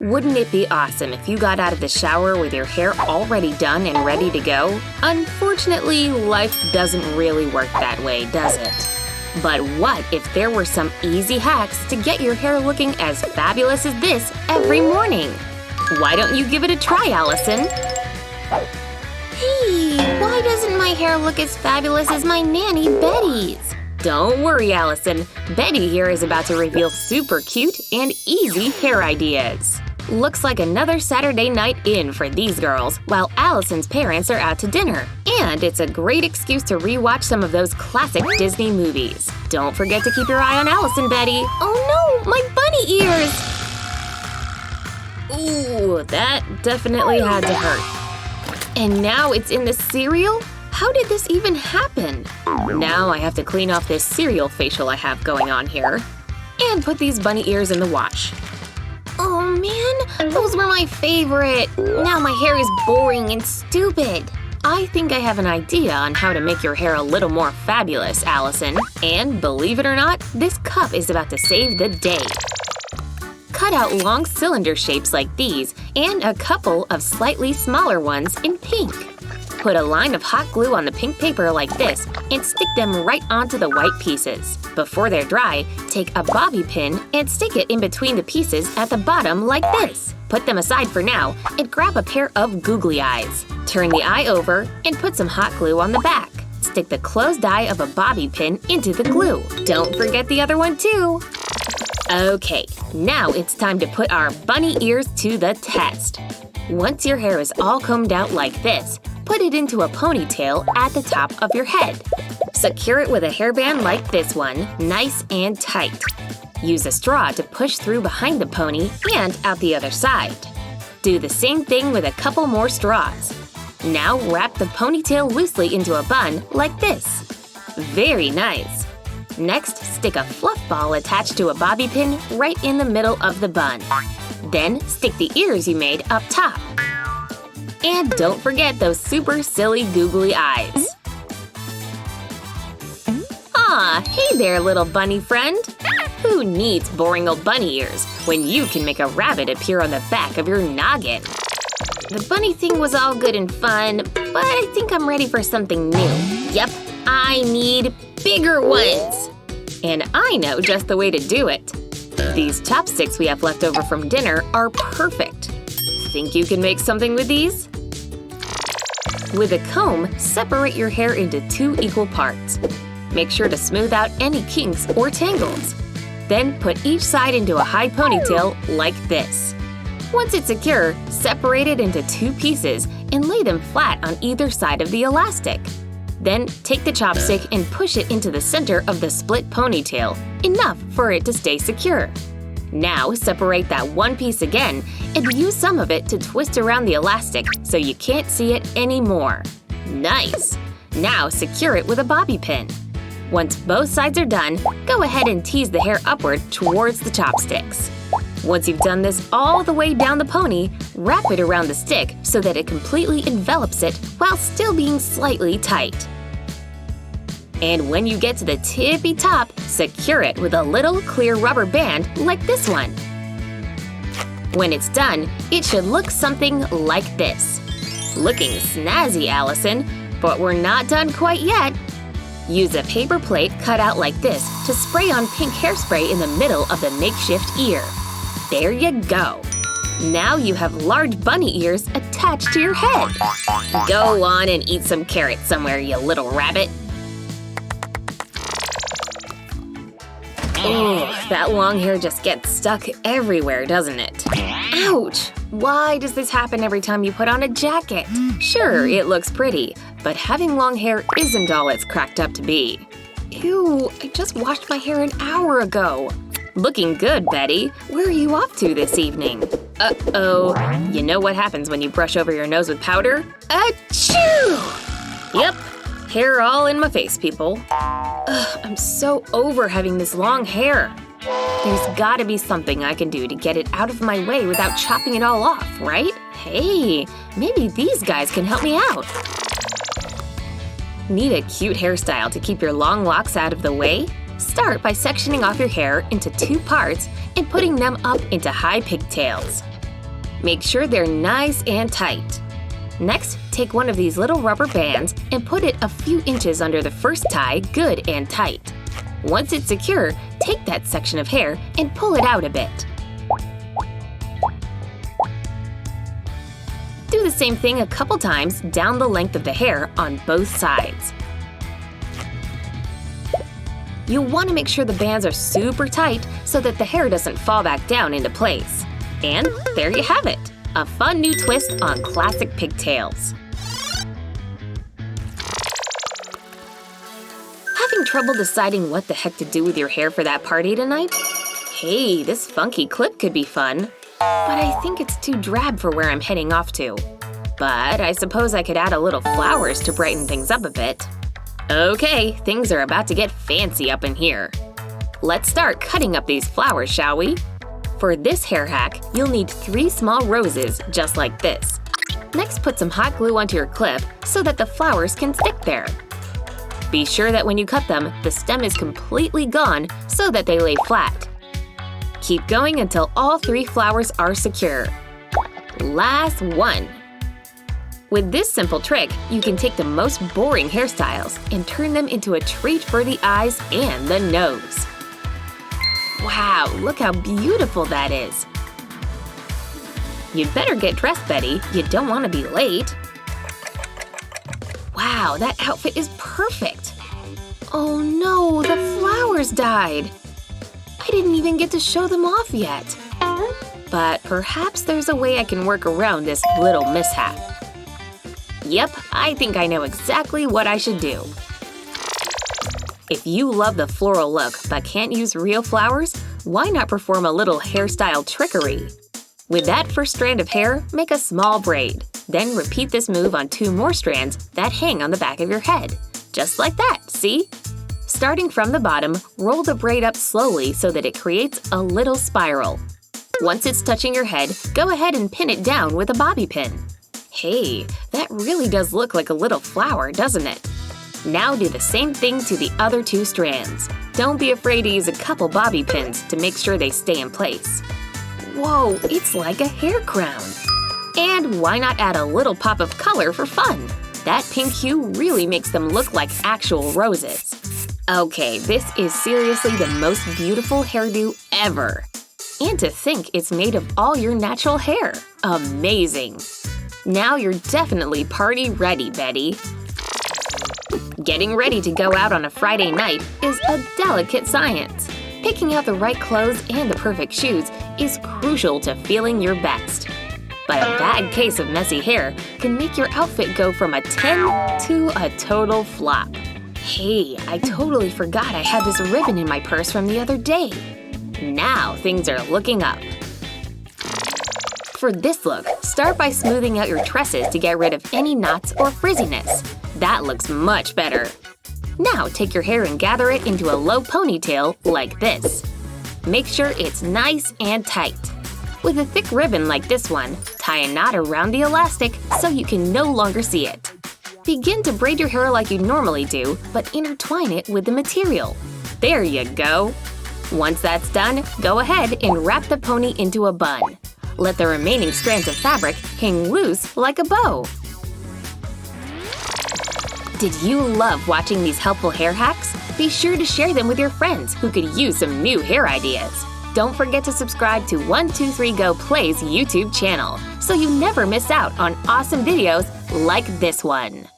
Wouldn't it be awesome if you got out of the shower with your hair already done and ready to go? Unfortunately, life doesn't really work that way, does it? But what if there were some easy hacks to get your hair looking as fabulous as this every morning? Why don't you give it a try, Allison? Hey, why doesn't my hair look as fabulous as my nanny Betty's? Don't worry, Allison. Betty here is about to reveal super cute and easy hair ideas. Looks like another Saturday night in for these girls, while Allison's parents are out to dinner. And it's a great excuse to rewatch some of those classic Disney movies. Don't forget to keep your eye on Allison, Betty. Oh no, my bunny ears! Ooh, that definitely had to hurt. And now it's in the cereal? How did this even happen? Now I have to clean off this cereal facial I have going on here. And put these bunny ears in the wash. Oh man, those were my favorite. Now my hair is boring and stupid. I think I have an idea on how to make your hair a little more fabulous, Allison. And believe it or not, this cup is about to save the day. Cut out long cylinder shapes like these and a couple of slightly smaller ones in pink. Put a line of hot glue on the pink paper like this and stick them right onto the white pieces. Before they're dry, take a bobby pin and stick it in between the pieces at the bottom like this. Put them aside for now and grab a pair of googly eyes. Turn the eye over and put some hot glue on the back. Stick the closed eye of a bobby pin into the glue. Don't forget the other one too! Okay, now it's time to put our bunny ears to the test. Once your hair is all combed out like this, put it into a ponytail at the top of your head. Secure it with a hairband like this one, nice and tight. Use a straw to push through behind the pony and out the other side. Do the same thing with a couple more straws. Now wrap the ponytail loosely into a bun like this. Very nice! Next, stick a fluff ball attached to a bobby pin right in the middle of the bun. Then stick the ears you made up top. And don't forget those super silly googly eyes. Aw, hey there, little bunny friend! Who needs boring old bunny ears when you can make a rabbit appear on the back of your noggin? The bunny thing was all good and fun, but I think I'm ready for something new. Yep, I need bigger ones! And I know just the way to do it. These chopsticks we have left over from dinner are perfect. Think you can make something with these? With a comb, separate your hair into 2 equal parts. Make sure to smooth out any kinks or tangles. Then put each side into a high ponytail like this. Once it's secure, separate it into 2 pieces and lay them flat on either side of the elastic. Then take the chopstick and push it into the center of the split ponytail, enough for it to stay secure. Now separate that one piece again and use some of it to twist around the elastic so you can't see it anymore. Nice! Now secure it with a bobby pin. Once both sides are done, go ahead and tease the hair upward towards the chopsticks. Once you've done this all the way down the pony, wrap it around the stick so that it completely envelops it while still being slightly tight. And when you get to the tippy top, secure it with a little clear rubber band like this one. When it's done, it should look something like this. Looking snazzy, Allison, but we're not done quite yet. Use a paper plate cut out like this to spray on pink hairspray in the middle of the makeshift ear. There you go! Now you have large bunny ears attached to your head. Go on and eat some carrots somewhere, you little rabbit. Ugh, that long hair just gets stuck everywhere, doesn't it? Ouch! Why does this happen every time you put on a jacket? Sure, it looks pretty, but having long hair isn't all it's cracked up to be. Ew, I just washed my hair an hour ago. Looking good, Betty. Where are you off to this evening? Uh-oh. You know what happens when you brush over your nose with powder? Achoo! Yep, hair all in my face, people. Ugh, I'm so over having this long hair. There's gotta be something I can do to get it out of my way without chopping it all off, right? Hey, maybe these guys can help me out. Need a cute hairstyle to keep your long locks out of the way? Start by sectioning off your hair into 2 parts and putting them up into high pigtails. Make sure they're nice and tight. Next, take one of these little rubber bands and put it a few inches under the first tie good and tight. Once it's secure, take that section of hair and pull it out a bit. Do the same thing a couple times down the length of the hair on both sides. You'll want to make sure the bands are super tight so that the hair doesn't fall back down into place. And there you have it! A fun new twist on classic pigtails. Having trouble deciding what the heck to do with your hair for that party tonight? Hey, this funky clip could be fun. But I think it's too drab for where I'm heading off to. But I suppose I could add a little flowers to brighten things up a bit. Okay, things are about to get fancy up in here. Let's start cutting up these flowers, shall we? For this hair hack, you'll need 3 small roses just like this. Next, put some hot glue onto your clip so that the flowers can stick there. Be sure that when you cut them, the stem is completely gone so that they lay flat. Keep going until all 3 flowers are secure. Last one. With this simple trick, you can take the most boring hairstyles and turn them into a treat for the eyes and the nose. Wow, look how beautiful that is! You'd better get dressed, Betty. You don't want to be late. Wow, that outfit is perfect! Oh no, the flowers died! I didn't even get to show them off yet. But perhaps there's a way I can work around this little mishap. Yep, I think I know exactly what I should do. If you love the floral look but can't use real flowers, why not perform a little hairstyle trickery? With that first strand of hair, make a small braid. Then repeat this move on 2 more strands that hang on the back of your head. Just like that, see? Starting from the bottom, roll the braid up slowly so that it creates a little spiral. Once it's touching your head, go ahead and pin it down with a bobby pin. Hey, that really does look like a little flower, doesn't it? Now do the same thing to the other 2 strands. Don't be afraid to use a couple bobby pins to make sure they stay in place. Whoa, it's like a hair crown! And why not add a little pop of color for fun? That pink hue really makes them look like actual roses. Okay, this is seriously the most beautiful hairdo ever! And to think it's made of all your natural hair! Amazing! Now you're definitely party ready, Betty! Getting ready to go out on a Friday night is a delicate science. Picking out the right clothes and the perfect shoes is crucial to feeling your best. But a bad case of messy hair can make your outfit go from a 10 to a total flop. Hey, I totally forgot I had this ribbon in my purse from the other day. Now things are looking up. For this look, start by smoothing out your tresses to get rid of any knots or frizziness. That looks much better. Now take your hair and gather it into a low ponytail like this. Make sure it's nice and tight. With a thick ribbon like this one, tie a knot around the elastic so you can no longer see it. Begin to braid your hair like you normally do, but intertwine it with the material. There you go! Once that's done, go ahead and wrap the pony into a bun. Let the remaining strands of fabric hang loose like a bow. Did you love watching these helpful hair hacks? Be sure to share them with your friends who could use some new hair ideas. Don't forget to subscribe to 123Go Play's YouTube channel so you never miss out on awesome videos like this one.